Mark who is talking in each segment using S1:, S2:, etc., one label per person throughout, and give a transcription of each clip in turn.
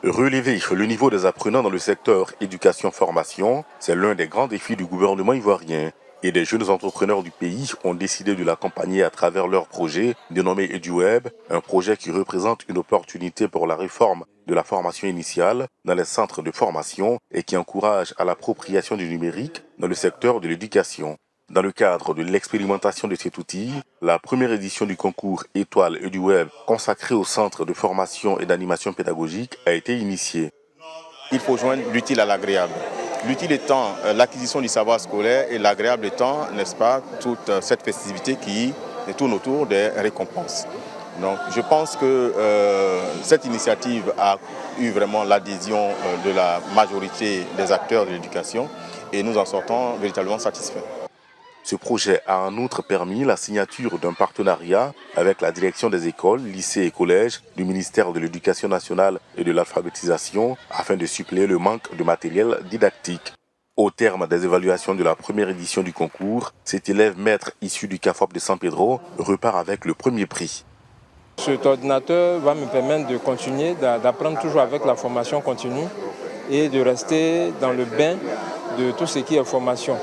S1: Relever le niveau des apprenants dans le secteur éducation-formation, c'est l'un des grands défis du gouvernement ivoirien. Et des jeunes entrepreneurs du pays ont décidé de l'accompagner à travers leur projet dénommé EduWeb, un projet qui représente une opportunité pour la réforme de la formation initiale dans les centres de formation et qui encourage à l'appropriation du numérique dans le secteur de l'éducation. Dans le cadre de l'expérimentation de cet outil, la première édition du concours Étoile EduWeb consacré au centre de formation et d'animation pédagogique a été initiée.
S2: Il faut joindre l'utile à l'agréable. L'utile étant l'acquisition du savoir scolaire et l'agréable étant, n'est-ce pas, toute cette festivité qui tourne autour des récompenses. Donc je pense que cette initiative a eu vraiment l'adhésion de la majorité des acteurs de l'éducation et nous en sortons véritablement satisfaits.
S1: Ce projet a en outre permis la signature d'un partenariat avec la direction des écoles, lycées et collèges du ministère de l'Éducation nationale et de l'alphabétisation afin de suppléer le manque de matériel didactique. Au terme des évaluations de la première édition du concours, cet élève maître issu du CAFOP de San Pedro repart avec le premier prix.
S3: Cet ordinateur va me permettre de continuer, d'apprendre toujours avec la formation continue et de rester dans le bain de tout ce qui est formation.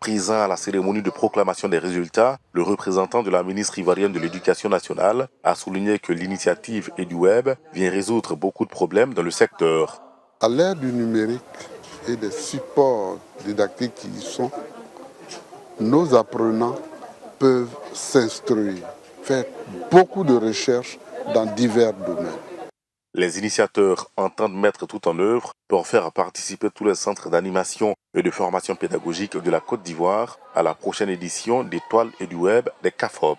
S1: Présent à la cérémonie de proclamation des résultats, le représentant de la ministre ivoirienne de l'Éducation nationale a souligné que l'initiative EduWeb vient résoudre beaucoup de problèmes dans le secteur.
S4: À l'ère du numérique et des supports didactiques qui y sont, nos apprenants peuvent s'instruire, faire beaucoup de recherches dans divers domaines.
S1: Les initiateurs entendent mettre tout en œuvre pour faire participer tous les centres d'animation et de formation pédagogique de la Côte d'Ivoire à la prochaine édition d'Étoile EduWeb des CAFOP.